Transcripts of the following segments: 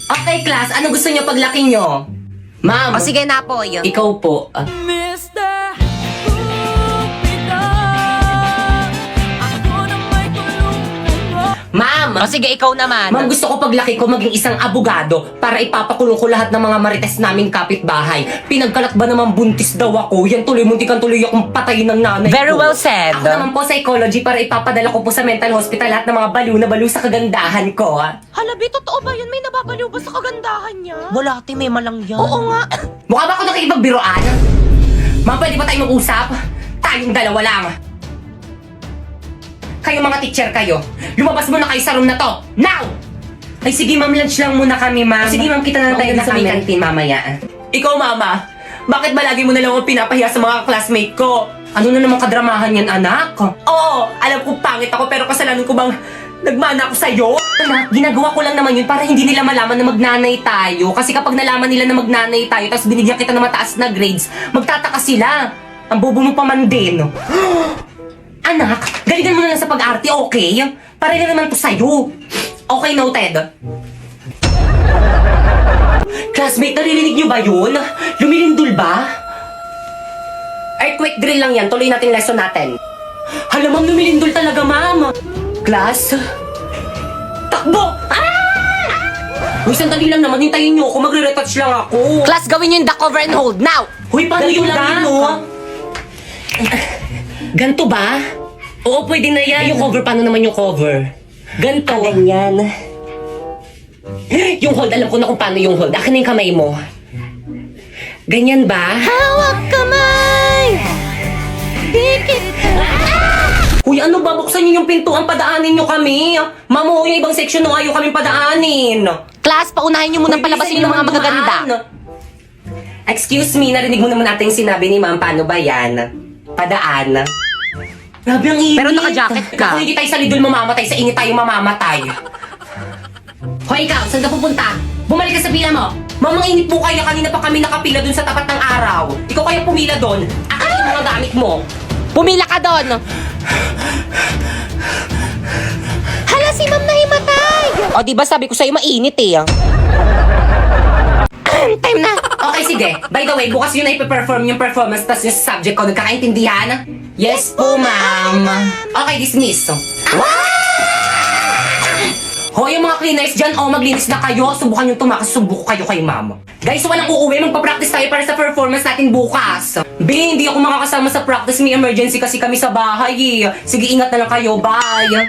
Okay, class. Ano gusto niyo paglaki niyo? Ma'am. O sige na po, yun. Ikaw po. Mr. Cupido, ako na may tulungan. Ma'am. O sige, ikaw naman. Ma'am, gusto ko paglaki ko maging isang abogado para ipapakulong ko lahat ng mga marites naming kapitbahay. Pinagkalat ba naman buntis daw ako? Yan tuloy, muntikan tuloy akong patayin ng nanay Very ko. well said. Ako naman po psychology para ipapadala ko po sa mental hospital lahat ng mga baliw na baliw sa kagandahan ko. Halabi, totoo ba yun? May nababaliw ba sa kagandahan niya? Wala, ate, may malang yan. Oo nga. Mukha ba ako nakikipagbiroan? Ma'am, pwede ba tayo mag-usap? Tayong dalawa lang. Kayo mga teacher kayo, lumabas muna kayo sa room na to. Now! Ay sige ma'am, lunch lang muna kami ma'am. Sige ma'am, kita na tayo sa may canteen mamaya. Ikaw mama, bakit ba lagi mo na lang ako pinapahiya sa mga classmate ko? Ano na naman kadramahan yan anak? Oo, alam ko pangit ako pero kasalanan ko bang nagmana ako sa'yo? Anak, ginagawa ko lang naman yun para hindi nila malaman na magnanay tayo. Kasi kapag nalaman nila na magnanay tayo tapos binigyan kita ng mataas na grades, magtataka sila. Ang bobo mo pa man din. Anak, galingan mo na lang sa pag-arte, okay? Para na naman to sa'yo. Okay, noted. Classmate, naririnig niyo ba yun? Lumilindol ba? Earthquake drill lang yan. Tuloy natin lesson natin. Hala, ma'am, lumilindol talaga, ma'am. Class? Takbo! Ah! Uy, sandali lang naman. Hintayin niyo ako. Magre-retouch lang ako. Class, gawin nyo yung duck over and hold, now! Huy, paano yung lang no? Ganto ba? Oo, pwede na yan. Yung cover, paano naman yung cover? Ganto. Ganyan. Yung hold, alam ko na kung paano yung hold. Akin na yung kamay mo. Ganyan ba? Hawak kamay! Dikit Uy, ano ba? Buksan niyo yung pintuan, padaanin niyo kami. Mamo, yung ibang section no, ayaw kami padaanin. Class, paunahin nyo munang Uy, palabasin bilisan yung mga naman magaganda. dumaan. Excuse me, narinig mo naman natin yung sinabi ni ma'am. Paano ba yan? Padaan. Grabe ang init. Pero naka-jacket ka. Kung hindi tayo sa lidol mamamatay, sa init tayo mamamatay. Hoy ikaw, saan ka pupunta? Bumalik ka sa pila mo. Mamang init po kayo, kanina pa kami nakapila dun sa tapat ng araw. Ikaw kaya pumila dun. Akin yung mga gamit mo. Pumila ka doon! Hala, si ma'am nahimatay! O, di ba sabi ko sa'yo mainit eh. Time na! Okay, sige. By the way, bukas yun na ipe-perform yung performance tas yung subject ko. Nagkakaintindihan? Yes po, ma'am. Okay, dismiss. Hoy, yung mga cleaners dyan, maglinis na kayo. Subukan yung tumakas, subuk kayo kay ma'am. Guys, walang uuwi. Magpa-practice tayo para sa performance natin bukas. B, hindi ako makakasama sa practice. May emergency kasi kami sa bahay eh. Sige, ingat na lang kayo. Bye.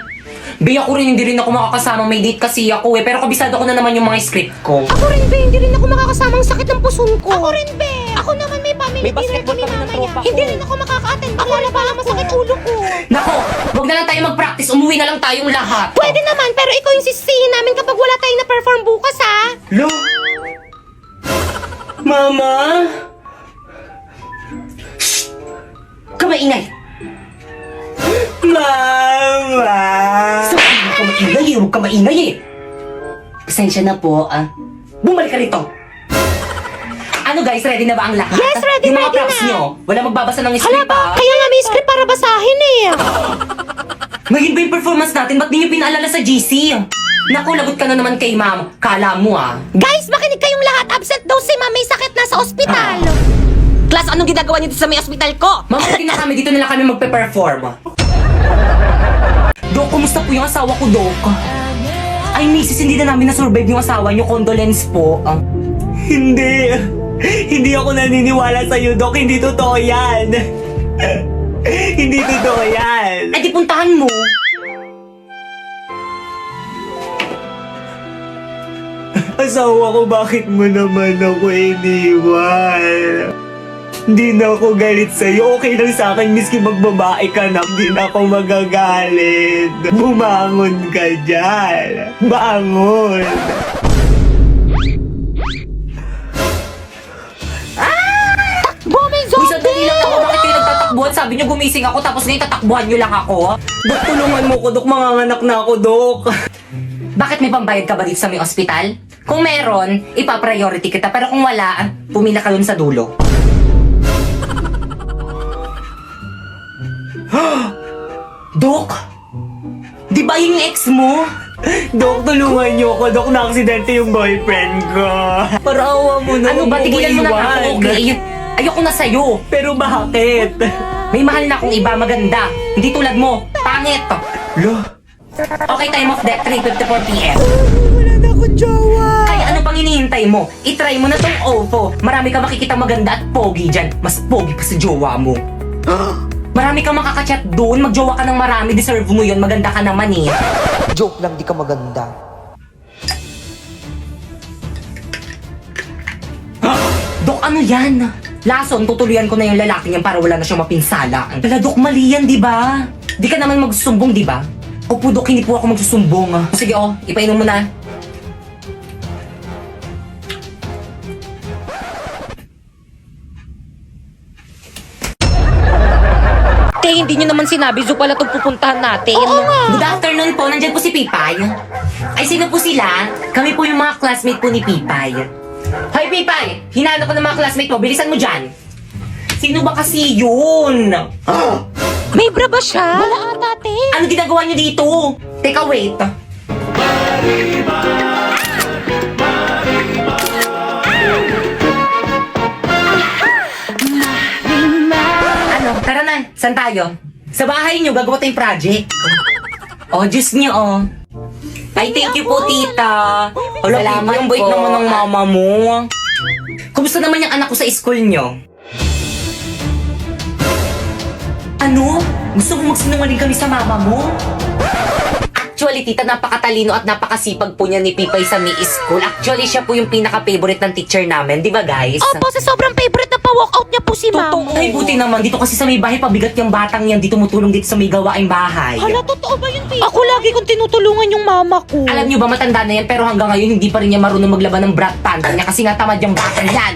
B, ako rin, hindi rin ako makakasama. May date kasi ako eh. Pero kabisado ko na naman yung mga script ko. Ako rin, be. Hindi rin ako makakasama. Ang sakit ng puson ko. Ako rin, be. Ako naman may family May dinner basketball kami kami ng mamaya. tropa ko. Hindi rin ako makaka-attend. Ako na pala masakit ulo ko. Nako, wag na lang tayo mag-practice. Umuwi na lang tayong lahat. Pwede naman, pero ikaw yung sisihin namin kapag wala tayong na-perform bukas, ha? Lo? Mama? Shh! Kamaingay! Mama! Sabi mo kamaingay eh, huwag kamaingay eh! Pasensya na po, Bumalik ka rito! Ano guys, ready na ba ang lahat? Yes, ready, Yung mga ready props na. nyo, wala magbabasa ng Hala script ba? ah. Kaya nga may script para basahin, eh. Ngayon ba yung performance natin? Ba't di nyo pinaalala sa GC? Naku, lagot ka na naman kay ma'am. Kala mo Guys, makinig kayong lahat. Absent daw si ma'am. May sakit na sa ospital. Class, anong ginagawa niyo dito sa may ospital ko? Ma'am, hindi na kami. Dito na lang kami magpe-perform. Dok, kumusta po yung asawa ko, Dok? Ay, misis, hindi na namin na-survive yung asawa niyo. Condolence po. Hindi. Hindi ako naniniwala sa'yo, Dok. Hindi totoo yan. Hindi totoo yan. Ay, di puntahan mo. Asawa ko, bakit mo naman ako iniwan? Hindi na ako galit sa'yo. Okay lang sa akin, miski magbabae ka na. Hindi na ako magagalit. Bumangon ka dyan. Bangon. May Uy, zombie! sandali lang ako. Bakit kayo nagtatakbuhan? Sabi niyo gumising ako tapos ngayon tatakbuhan niyo lang ako. Dok, tulungan mo ko, Dok. Manganganak na ako, Dok. Bakit may pambayad ka ba dito sa may ospital? Kung meron, ipa-priority kita. Pero kung wala, pumila ka dun sa dulo. Dok, di ba yung ex mo? Dok, tulungan niyo ako. Dok, na-aksidente yung boyfriend ko. Parawa mo na. Ano ba? Tigilan mo na ako. Okay. Ayoko na sa'yo. Pero bakit? May mahal na akong iba maganda. Hindi tulad mo. Pangit. Lo. Okay, time of death, 3:54 p.m. Wala na akong jowa. Kaya ano pang hinihintay mo? I-try mo na tong OVO. Marami ka makikita maganda at pogi dyan. Mas pogi pa sa jowa mo. Marami kang makakachat doon. Magjowa ka ng marami. Deserve mo yun. Maganda ka naman eh. Joke lang, di ka maganda. Dok, ano yan? Lason, tutuluyan ko na yung lalaki niyan para wala na siyang mapinsala. Wala, Dok, mali yan, di ba? Di ka naman magsusumbong, di ba? Opo, Dok, hindi po ako magsusumbong. Sige, ipainom mo na. Te, hindi nyo naman sinabi, Zo pala itong pupuntahan natin. Good afternoon po, nandyan po si Pipay. Ay, sino po sila? Kami po yung mga classmate po ni Pipay. Hoy, Pipay! Hinanap ko ng mga classmate mo, bilisan mo dyan. Sino ba kasi yun? May bra ba siya? Wala ata, te. Ano ginagawa niyo dito? Teka, wait. Ano? Tara na. Saan tayo? Sa bahay niyo, gagawa tayong project. Oh, Diyos niyo, oh. Ay, thank you po, tita. Hala, Salamat yung bait po. naman ng mama mo. Kumusta naman yung anak ko sa school niyo? Ano? Gusto mo magsinungaling kami sa mama mo? Actually, tita, napakatalino at napakasipag po niya ni Pipay sa Mi School. Actually, siya po yung pinaka-favorite ng teacher namin, di ba guys? Opo, sa sobrang favorite na pa-walkout niya po si Totoo. Mama. Ay, buti naman. Dito kasi sa may bahay, pabigat yung batang yan. Dito tumutulong dito sa may gawaing bahay. Hala, totoo ba yun, te? Ako lagi kong tinutulungan yung mama ko. Alam niyo ba, matanda na yan, pero hanggang ngayon, hindi pa rin niya marunong maglaban ng brat pants niya kasi nga tamad yung batang yan.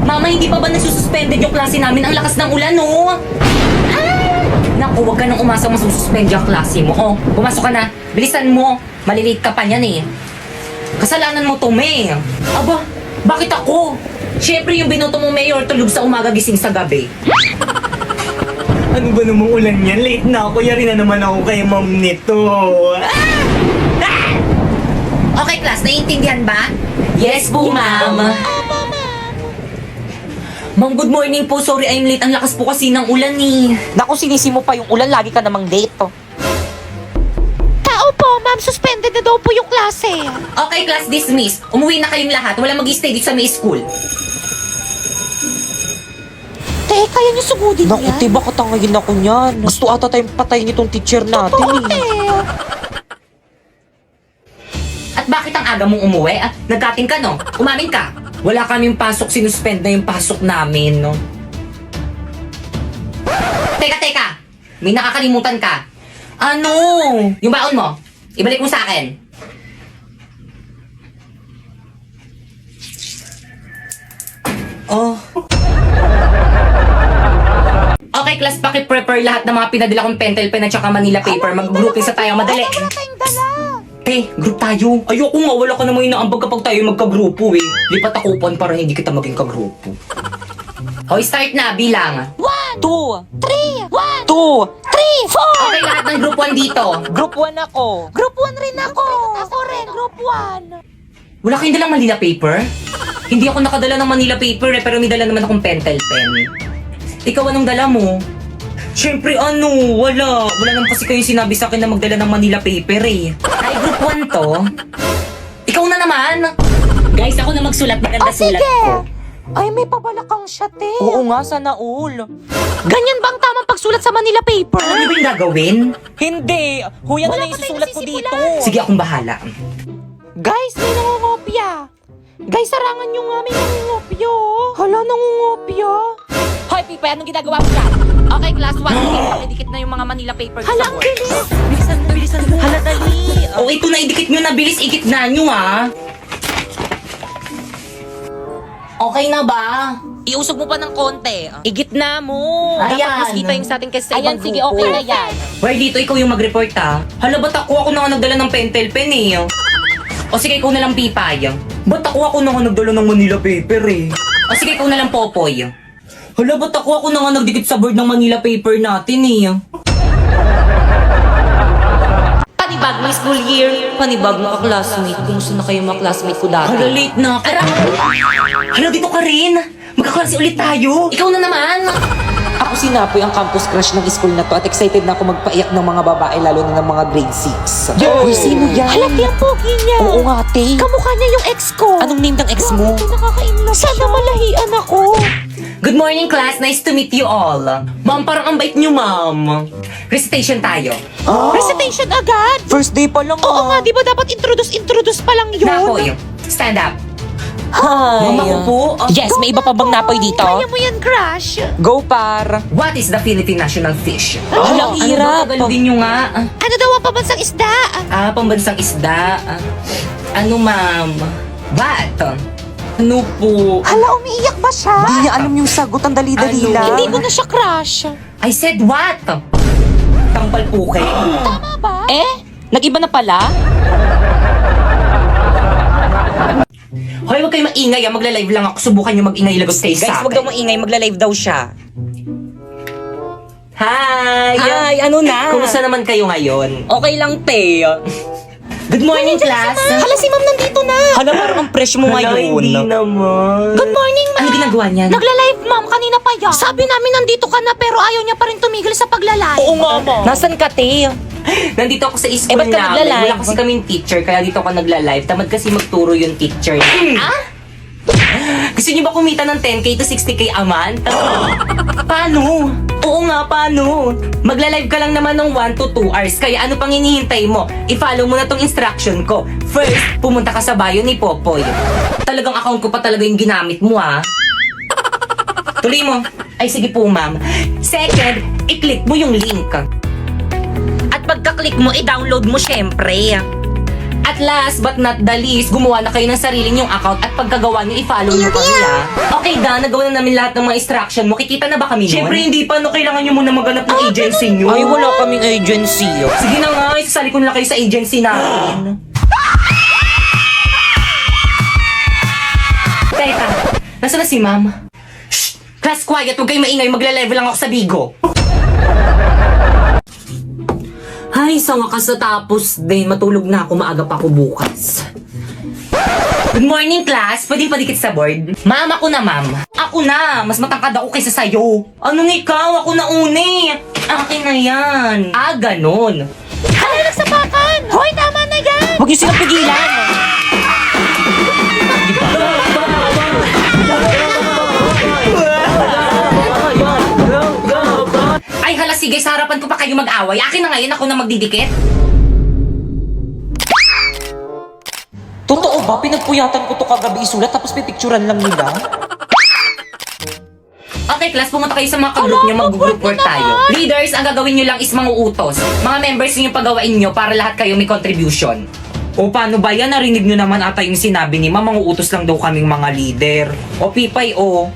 Mama, hindi pa ba nasususpended yung klase namin? Ang lakas ng ulan, no? Naku, huwag ka nang umasa masususpend yung klase mo. Oh, pumasok ka na. Bilisan mo. Malilate ka pa niyan eh. Kasalanan mo to, May. Aba, bakit ako? Siyempre yung binoto mo, Mayor, tulog sa umaga, gising sa gabi. Ano ba namang ulan yan? Late na ako. Yari na naman ako kay ma'am nito. Okay, class. Naiintindihan ba? Yes po, ma'am. Ma'am, good morning po. Sorry, I'm late. Ang lakas po kasi ng ulan eh. Naku, sinisi mo pa yung ulan, lagi ka namang date. Tao po, ma'am, suspended na daw po yung klase. Okay, class dismissed. Umuwi na kayong lahat. Wala mag-stay dito sa may school. Te, kaya niyo sugudin Naku, yan? te, baka tangayin ako niyan. Gusto ata tayong patayin itong teacher natin Totoo, te. At bakit ang aga mong umuwi? At nagkating ka, no? Umamin ka. Wala kaming pasok. Sinuspend na yung pasok namin, no? Teka. May nakakalimutan ka. Ano? Yung baon mo. Ibalik mo sa akin. Oh. Okay, class, paki-prepare lahat ng mga pinadala kong pentel pen at saka Manila paper. Mag-grouping sa tayo. Madali. Wala tayong dala. Group tayo. Ayoko nga, wala ka namang inaambag kapag tayo magka-grupo eh. Lipat ako pan para hindi kita maging ka-grupo. Hoy, start na, bilang. 1, 2, 3, 1, 2, 3, 4. Okay, lahat ng group 1 dito. Group 1 ako. Group 1 rin ako. Ako rin, group 1. Wala kayong dalang Manila paper? Hindi ako nakadala ng Manila paper eh, pero may dala naman akong pentel pen. Ikaw, anong dala mo? Siyempre, wala. Wala naman kasi kayong sinabi sa akin na magdala ng Manila paper eh. Ay, group 1 to. Ikaw na naman. Guys, ako na magsulat. Maganda sulat ko. Ay, may pabalakang siya, te. Oo nga, sana all. Ganyan ba ang tamang pagsulat sa Manila paper? Ano ba yung gagawin? Hindi! Huyan na Wala lang yung pa tayong susulat ko dito. nasisimulan. Sige, akong bahala. Guys, may nangungopia. Guys, sarangan nyo nga, may nangungopia. Hala, nangungopia. Hoy, Pipa, anong ginagawa mo dyan? Okay, class 1. Pakidikit na yung mga Manila paper Hala, sa ang board. bilis. Bilisan mo. Hala, dali. O, ito na, idikit nyo na. Bilis, ikit na nyo ah. Okay na ba? Iusog mo pa ng konti. Igitna mo. Ayan. Dapat mas kita yung sa ating kasi sa Ayan, ibang sige, grupo. okay na yan. Well, dito ikaw yung mag-report ah. Hala, ba't ako na nga nagdala ng pentel pen eh. O sige, ikaw na lang Pipay. Ba't ako na nga nagdala ng Manila paper eh. O sige, ikaw na lang Popoy. Hala, ba't ako na nga nagdikit sa board ng Manila paper natin eh. Panibagong school year, panibagong ka-classmate. Kumusta na kayo mga classmate ko dati? Hala, late na ako. Hala, dito ka rin. Magkaklase ulit tayo. Ikaw na naman! Ako si Napoy, ang campus crush ng school na to at excited na ako magpaiyak ng mga babae lalo na ng mga grade 6. Uy, sino yan? Halati ang pogi niya. Oo nga, te. Kamukha niya yung ex ko. Anong name ng ex mo? Nakaka-inlove Sana malahian ako. Good morning, class. Nice to meet you all. Ma'am, parang ang bait niyo, ma'am. Recitation tayo. Recitation agad. First day pa lang Oo nga, di ba dapat introduce pa lang yun? Napoy, stand up. Hi. Ma'am, ako po. Yes, may iba pa bang Napoy dito? Kaya mo yan, crush. Go, par. What is the Philippine national fish? Walang hirap. Ano ba? Tagal din nyo nga. Ano daw ang pambansang isda? Pambansang isda. Ano, ma'am? What? Ano po? Hala, umiiyak ba siya? Hindi niya alam yung sagot, ang dali-dali Ano? lang. Hindi ko na siya crush. I said what? Tampal po kayo. Tama ba? Nag-iba na pala? Hoy, huwag kayo maingay. Magla-live lang ako. Subukan nyo mag-ingay lagot kayo sa Guys, wag daw maingay, magla-live daw siya. Hi! Hi, ano na? Kumusta naman kayo ngayon? Okay lang, te. Good morning, class! Hala, si ma'am nandito na. Hala, parang ang fresh mo Hala, ngayon. hindi naman. Good morning, ma'am. Ano ginagawa niyan? Nagla-live, ma'am. Kanina pa yan. Sabi namin nandito ka na pero ayaw niya pa rin tumigil sa pagla-live. Oo nga, ma. Nasaan ka, te? Nandito ako sa school ba't ka namin. nagla-live? Wala kasi kaming teacher, kaya dito ako nagla-live. Tamad kasi magturo yung teacher. Gusto niyo ba kumita ng 10k to 60k a month? Paano? Oo nga, paano? Magla-live ka lang naman ng 1 to 2 hours. Kaya ano pang hinihintay mo? I-follow mo na tong instruction ko. First, pumunta ka sa bio ni Popoy. Talagang account ko pa talaga yung ginamit mo, ha? Tuloy mo. Ay, sige po, ma'am. Second, i-click mo yung link. At pagka-click mo, i-download mo syempre. At last but not the least, gumawa na kayo ng sarili nyong account at pagkagawa nyo, i-follow nyo kami, ha? Okay, Dan, nagawa na namin lahat ng mga instruction mo. Kikita na ba kami nun? Siyempre, hindi pa. No, kailangan nyo muna maghanap ng agency nyo. Ay, wala kaming agency. Sige na nga, isasali ko na lang kayo sa agency natin. Teka, nasa na si ma'am? Shh! Class, quiet. Huwag kayo maingay. Magla-level lang ako sa Bigo. Ay, sa wakas natapos din. Matulog na ako. Maaga pa ako bukas. Good morning, class. Pwede padikit sa board? Ma'am, ako na, ma'am. Ako na. Mas matangkad ako kaysa sa'yo. Anong ikaw? Ako na uni. Akin na yan. Ganon. Hala, nagsapakan. Hoy, tama na yan. Huwag niyo silang pigilan. Ay, hala, sige. Sa harapan ko pa kayo mag-away. Akin na ngayon. Ako na magdidikit. Totoo ba? Pinagpuyatan ko to kagabi isulat tapos pipicturan lang nila? Okay, class, pumunta kayo sa mga ka-group nyo, mag-group work tayo. Leaders, ang gagawin nyo lang is mga utos. Mga members nyo pagawain nyo para lahat kayo may contribution. O paano ba yan? Narinig nyo naman ata yung sinabi ni Ma'am, mga utos lang daw kaming mga leader. O Pipay, o.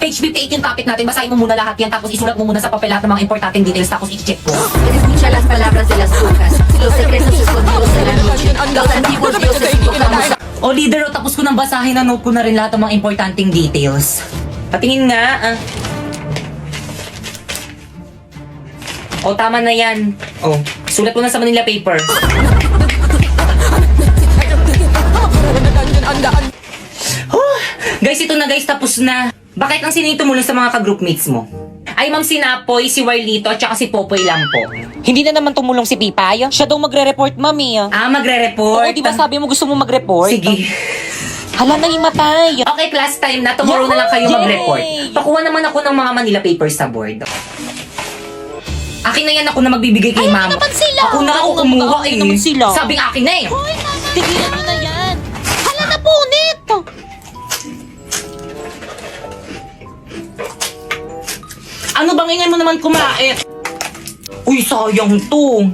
Page 58 yung topic natin, basahin mo muna lahat yan, tapos isulat mo muna sa papel lahat ng mga importanteng details, tapos i-check ko. Escucha las palabras de las brujas, los secretos escondidos de la noche, los antiguos dioses proclamamos. O leader, o tapos ko nang basahin, na note ko na rin lahat ng mga importanteng details. Patingin nga, O, tama na yan. O, sulat mo na sa Manila paper. Guys, ito na guys, tapos na. Bakit ang sinito mo lang sa mga ka-groupmates mo? Ay, Ma'am Sinapoy, si Warlito, at saka si Popoy lang po. Hindi na naman tumulong si Pipay. Siya daw magre-report, mami. Magre-report? Oo, di ba sabi mo gusto mo mag-report? Sige. Hala, nahimatay. Okay, class time na. Tomorrow na lang kayo Yay! mag-report. Pakuha naman ako ng mga Manila papers sa board. Akin na yan, ako na magbibigay kay ma'am. naman sila. Ako na ako Oo, kumuha mag-aaway naman sila. Sabing akin na eh. Hoy, tama. Tigilan mo na yan. Hala, napunit. Ano bang ingay mo naman kumait? Uy, sayang to.